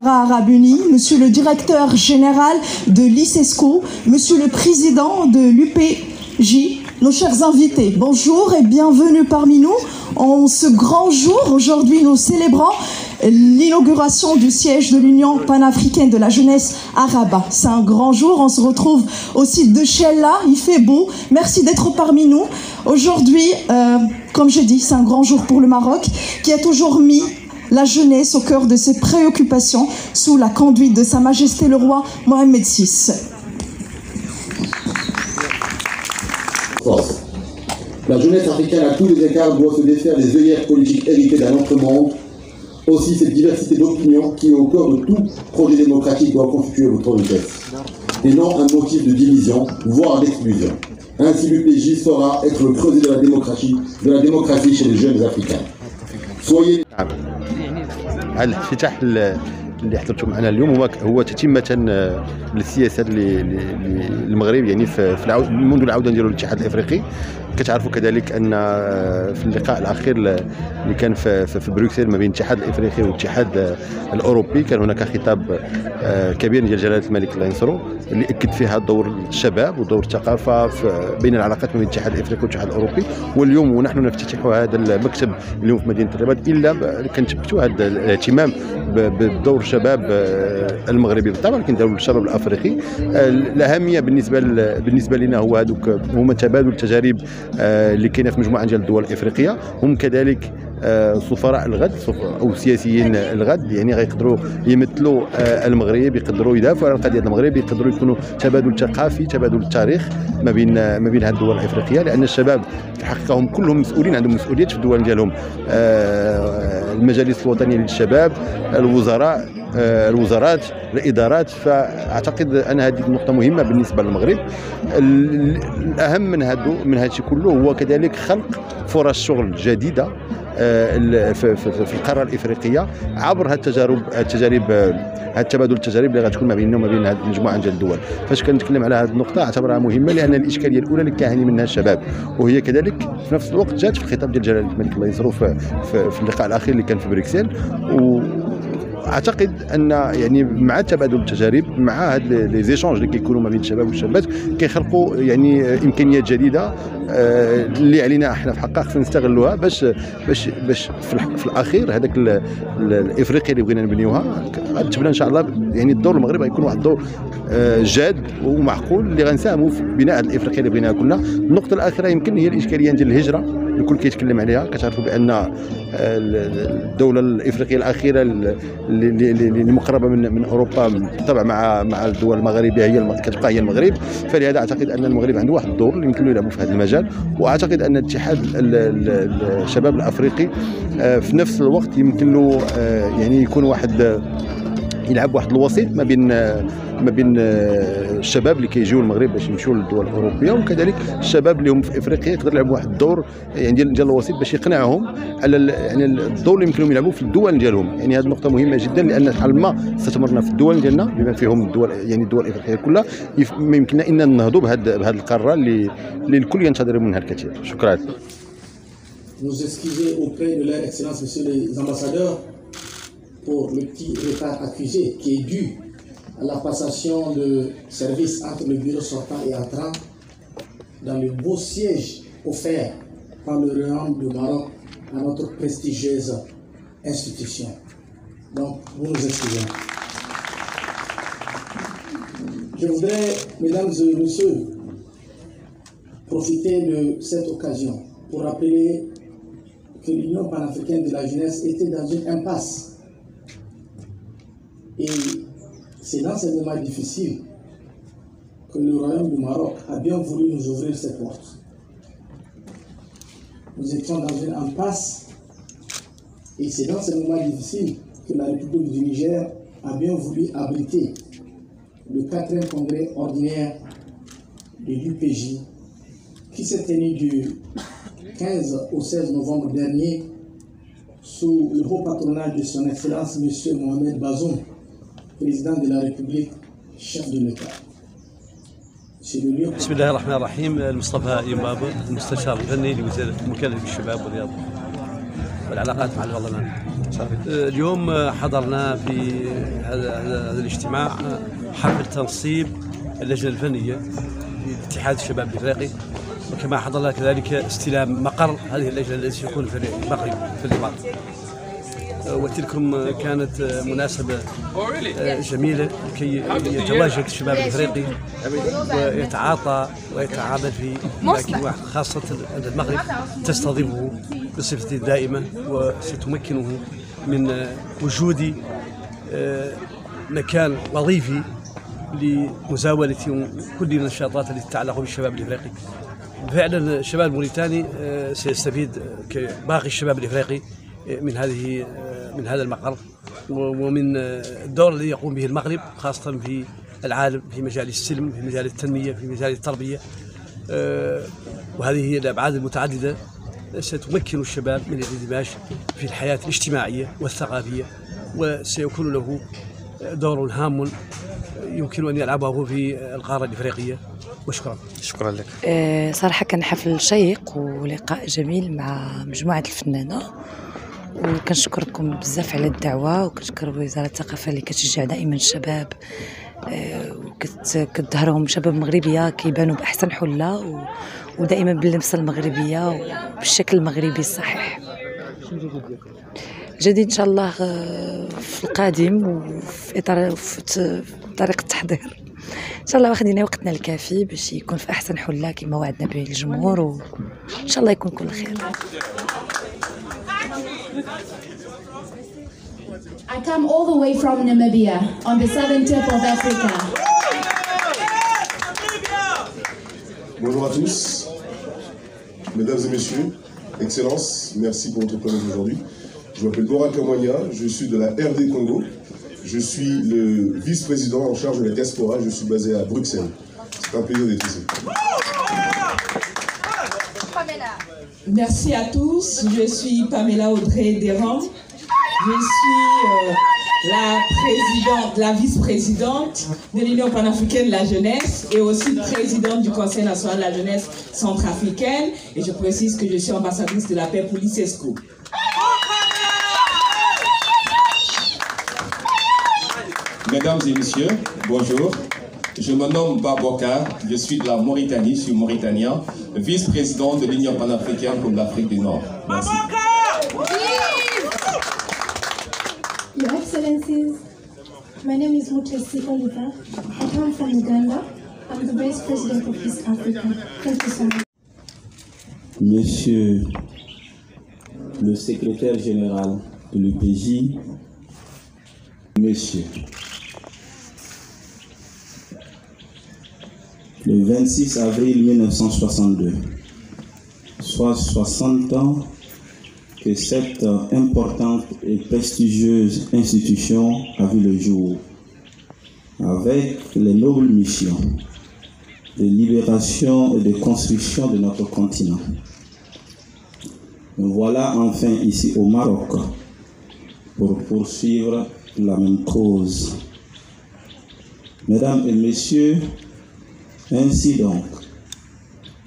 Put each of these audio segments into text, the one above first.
Arabes Unis, Monsieur le directeur général de l'ICESCO, Monsieur le président de l'UPJ, nos chers invités, bonjour et bienvenue parmi nous. En ce grand jour, aujourd'hui, nous célébrons l'inauguration du siège de l'Union panafricaine de la jeunesse arabe. C'est un grand jour, on se retrouve au site de Chella, il fait beau. Merci d'être parmi nous. Aujourd'hui, comme je dis, c'est un grand jour pour le Maroc qui a toujours mis la jeunesse au cœur de ses préoccupations sous la conduite de Sa Majesté le roi Mohamed VI. La jeunesse africaine à tous les écarts doit se défaire des œillères politiques héritées d'un autre monde. Aussi, cette diversité d'opinions qui est au cœur de tout projet démocratique doit constituer votre richesse, et non un motif de division, voire d'exclusion. Ainsi, l'UPJ saura être le creuset de la démocratie chez les jeunes Africains. Soyez... الافتتاح اللي حضرتوا معنا اليوم هو تتمة للسياسه المغرب، يعني منذ العوده ديالو للاتحاد الافريقي. كتعرفوا كذلك ان في اللقاء الاخير اللي كان في بروكسل ما بين الاتحاد الافريقي والاتحاد الاوروبي كان هناك خطاب كبير ديال جلاله الملك الله ينصرو اللي اكد فيها دور الشباب ودور الثقافه بين العلاقات ما بين الاتحاد الافريقي والاتحاد الاوروبي. واليوم ونحن نفتتح هذا المكتب اليوم في مدينه الرباط الا كنثبتوا هذا الاهتمام بدور الشباب المغربي بالطبع، لكن دور الشباب الافريقي. الاهميه بالنسبه لنا هما تبادل التجارب اللي كاينه في مجموعه ديال الدول الافريقيه. هم كذلك سفراء الغد او سياسيين الغد، يعني غيقدروا يمثلوا المغرب، يقدروا يدافعوا على القضيه المغرب، يقدروا يكونوا تبادل ثقافي، تبادل التاريخ ما بين هذه الدول الافريقيه. لان الشباب في الحقيقه هم كلهم مسؤولين، عندهم مسؤوليات في الدول ديالهم. المجالس الوطنيه للشباب، الوزارات، الادارات. فاعتقد ان هذه النقطه مهمه بالنسبه للمغرب. الاهم من هذا الشيء كله هو كذلك خلق فرص شغل جديده في القاره الافريقيه عبر تبادل التجارب اللي غتكون ما بيننا وما بين هذه المجموعه ديال الدول. فاش كنتكلم على هذه النقطه اعتبرها مهمه، لان الاشكاليه الاولى اللي كيعاني منها الشباب، وهي كذلك في نفس الوقت جات في الخطاب ديال جلاله الملك الله ينصرو في اللقاء الاخير اللي كان في بروكسل. اعتقد ان يعني مع تبادل التجارب، مع هاد لي زيشونج اللي كيكونوا ما بين الشباب والشابات، كيخلقوا يعني امكانيات جديده اللي علينا احنا في حقها خصنا نستغلوها باش في الاخير هذاك الافريقيا اللي بغينا نبنيوها غتبنى ان شاء الله. يعني الدور المغرب غيكون واحد الدور جاد ومعقول اللي غنساهموا في بناء هذه الافريقيا اللي بغيناها كلنا. النقطه الاخيره يمكن هي الاشكاليه ديال الهجره، الكل كيتكلم عليها. كتعرفوا بان الدوله الافريقيه الاخيره اللي مقربه من اوروبا بالطبع مع الدول المغاربيه كتبقى هي المغرب. فلهذا اعتقد ان المغرب عنده واحد الدور اللي يمكن له يلعبوا في هذا المجال. واعتقد ان اتحاد الشباب الافريقي في نفس الوقت يمكن له يعني يكون يلعب واحد الوسيط ما بين الشباب اللي كيجيو المغرب باش يمشيو للدول الاوروبيه، وكذلك الشباب اللي هم في افريقيا يقدر يلعب واحد الدور يعني ديال الوسيط باش يقنعهم على يعني الدور اللي يمكن لهم يلعبوا في الدول ديالهم. يعني هذه النقطه مهمه جدا، لان شحال ما استثمرنا في الدول ديالنا بما فيهم الدول الافريقيه كلها ما يمكننا ان ننهضوا بهذه القاره اللي الكل ينتظر منها الكثير. شكرا. Nous excuser auprès de leur excellence, messieurs les ambassadeurs, pour le petit retard accusé qui est dû à la passation de service entre le bureau sortant et entrant dans le beau siège offert par le royaume du Maroc à notre prestigieuse institution. Donc, vous nous excusez. Je voudrais, mesdames et messieurs, profiter de cette occasion pour rappeler que l'Union panafricaine de la jeunesse était dans une impasse. Et c'est dans ces moments difficiles que le Royaume du Maroc a bien voulu nous ouvrir ses portes. Nous étions dans une impasse et c'est dans ces moments difficiles que la République du Niger a bien voulu abriter le 4e congrès ordinaire de l'UPJ qui s'est tenu du 15 au 16 novembre dernier sous le haut patronage de son Excellence M. Mohamed Bazoum, président de la République, chef de l'État. بسم الله الرحمن الرحيم. المصطفى يمبابا، المستشار الفني لوزارة المكلف بالشباب والرياضة. والعلاقات مع البرلمان. اليوم حضرنا في هذا الاجتماع حفل تنصيب اللجنة الفنية في اتحاد الشباب الإفريقي، وكما حضرنا كذلك استلام مقر هذه اللجنة التي سيكون في المغرب في الرباط. وتلكم كانت مناسبة جميلة لكي يتواجد الشباب الإفريقي ويتعاطى ويتعامل في أماكن واحدة، خاصة أن المغرب تستضيفه بصفة دائمة وستمكنه من وجود مكان وظيفي لمزاولة كل النشاطات التي تتعلق بالشباب الإفريقي. فعلا الشباب الموريتاني سيستفيد كباقي الشباب الإفريقي من هذا المقر ومن الدور الذي يقوم به المغرب خاصة في العالم في مجال السلم، في مجال التنمية، في مجال التربية. وهذه هي الأبعاد المتعددة ستمكن الشباب من الاندماج في الحياة الاجتماعية والثقافية، وسيكون له دور هام يمكن أن يلعبه في القارة الإفريقية. وشكرا. شكرا لك. صراحة كان حفل شيق ولقاء جميل مع مجموعة الفنانة، وكنشكركم بزاف على الدعوة، وكنشكر وزارة الثقافة اللي كتشجع دائما الشباب وكتظهرهم شباب مغربية كيبانوا بأحسن حلة ودائما باللمسة المغربية وبالشكل المغربي الصحيح. جديد إن شاء الله في القادم وفي إطار في طريق التحضير إن شاء الله، واخدين وقتنا الكافي باش يكون في أحسن حلة كما وعدنا به الجمهور، وإن شاء الله يكون كل خير. I come all the way from Namibia, on the southern tip of Africa. Bonjour à tous, mesdames et messieurs, Excellences, merci pour votre présence aujourd'hui. Je m'appelle Bora Kamwania, je suis de la RD Congo. Je suis le vice-président en charge de la diaspora, je suis basé à Bruxelles. C'est un plaisir d'être ici. Merci à tous, je suis Pamela Audrey-Desrandes. Je suis la vice-présidente de l'Union panafricaine de la jeunesse et aussi présidente du Conseil national de la jeunesse centrafricaine. Et je précise que je suis ambassadrice de la paix pour l'ICESCO. Mesdames et messieurs, bonjour. Je me nomme Baboka, je suis de la Mauritanie, je suis mauritanien, vice-président de l'Union panafricaine pour l'Afrique du Nord. Merci. Your Excellencies, my name is Mutesi Oliver. I come from Uganda. I'm the Vice President of East Africa. Thank you so much. Monsieur le secrétaire général de l'UPJ, Monsieur, le 26 avril 1962, soit 60 ans que cette importante et prestigieuse institution a vu le jour, avec les nobles missions de libération et de construction de notre continent. Nous voilà enfin ici au Maroc pour poursuivre la même cause. Mesdames et messieurs, ainsi donc,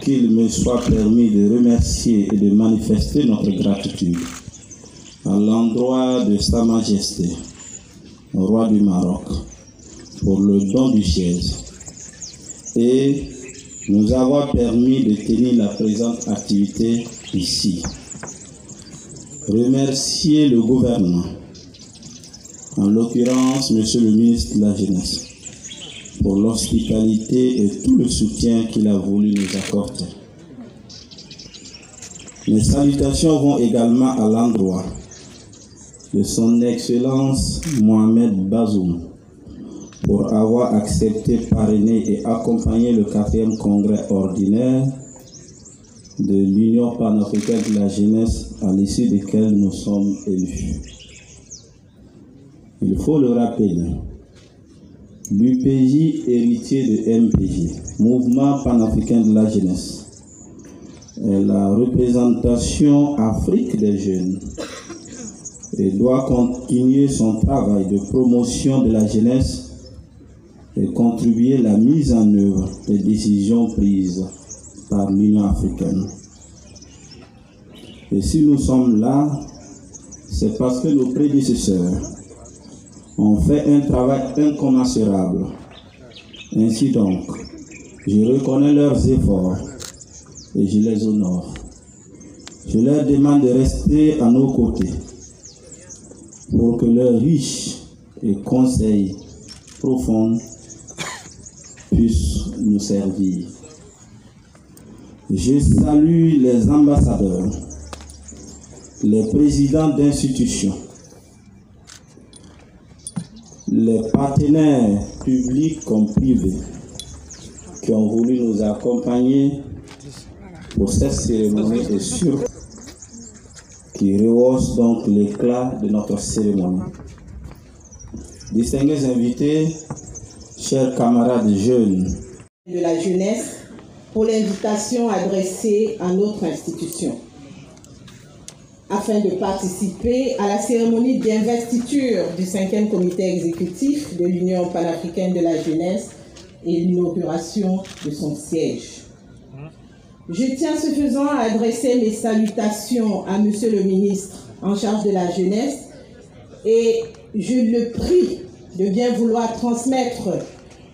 qu'il me soit permis de remercier et de manifester notre gratitude à l'endroit de Sa Majesté, le roi du Maroc, pour le don du siège et nous avoir permis de tenir la présente activité ici. Remercier le gouvernement, en l'occurrence Monsieur le ministre de la Jeunesse, pour l'hospitalité et tout le soutien qu'il a voulu nous accorder. Mes salutations vont également à l'endroit de son Excellence Mohamed Bazoum pour avoir accepté, parrainer et accompagner le 4e congrès ordinaire de l'Union panafricaine de la jeunesse à l'issue desquels nous sommes élus. Il faut le rappeler, l'UPJ, héritier de MPJ, Mouvement panafricain de la jeunesse, est la représentation Afrique des jeunes et doit continuer son travail de promotion de la jeunesse et contribuer à la mise en œuvre des décisions prises par l'Union africaine. Et si nous sommes là, c'est parce que nos prédécesseurs ont fait un travail incommensurable. Ainsi donc, je reconnais leurs efforts et je les honore. Je leur demande de rester à nos côtés pour que leurs riches et conseils profonds puissent nous servir. Je salue les ambassadeurs, les présidents d'institutions, les partenaires publics comme privés qui ont voulu nous accompagner pour cette cérémonie et surtout qui rehausse donc l'éclat de notre cérémonie. Distingués invités, chers camarades jeunes de la jeunesse, pour l'invitation adressée à notre institution, afin de participer à la cérémonie d'investiture du 5e comité exécutif de l'Union panafricaine de la jeunesse et l'inauguration de son siège. Je tiens ce faisant à adresser mes salutations à Monsieur le ministre en charge de la jeunesse et je le prie de bien vouloir transmettre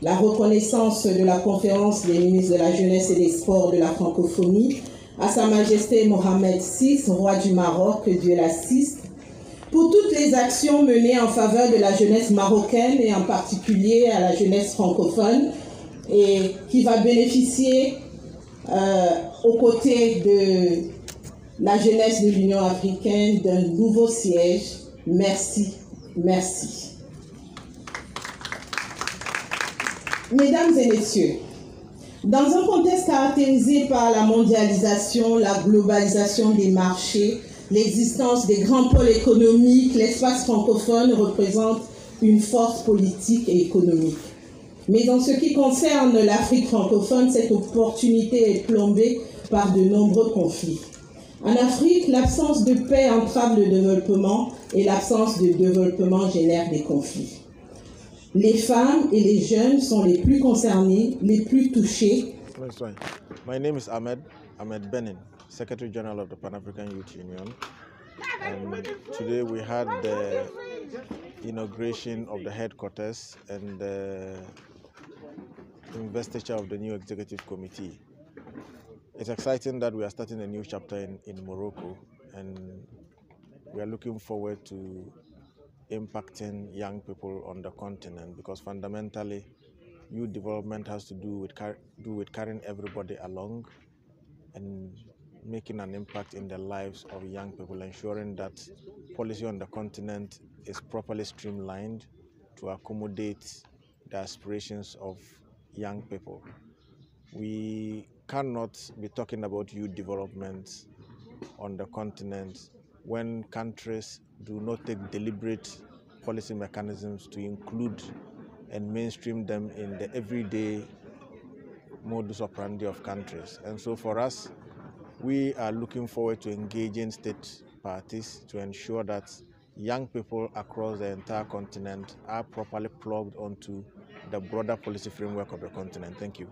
la reconnaissance de la conférence des ministres de la jeunesse et des sports de la francophonie à Sa Majesté Mohamed VI, roi du Maroc, que Dieu l'assiste, pour toutes les actions menées en faveur de la jeunesse marocaine et en particulier à la jeunesse francophone et qui va bénéficier aux côtés de la jeunesse de l'Union africaine d'un nouveau siège. Merci, merci. Mesdames et messieurs, dans un contexte caractérisé par la mondialisation, la globalisation des marchés, l'existence des grands pôles économiques, l'espace francophone représente une force politique et économique. Mais en ce qui concerne l'Afrique francophone, cette opportunité est plombée par de nombreux conflits. En Afrique, l'absence de paix entrave le développement et l'absence de développement génère des conflits. Les femmes et les jeunes sont les plus concernés, les plus touchés. My name is Ahmed Benin, Secretary General of the Pan-African Youth Union. And today we had the inauguration of the headquarters and the investiture of the new executive committee. It's exciting that we are starting a new chapter in Morocco, and we are looking forward to impacting young people on the continent, because fundamentally youth development has to do with carrying everybody along and making an impact in the lives of young people, ensuring that policy on the continent is properly streamlined to accommodate the aspirations of young people. We cannot be talking about youth development on the continent when countries do not take deliberate policy mechanisms to include and mainstream them in the everyday modus operandi of countries. And so for us, we are looking forward to engaging state parties to ensure that young people across the entire continent are properly plugged onto the broader policy framework of the continent. Thank you.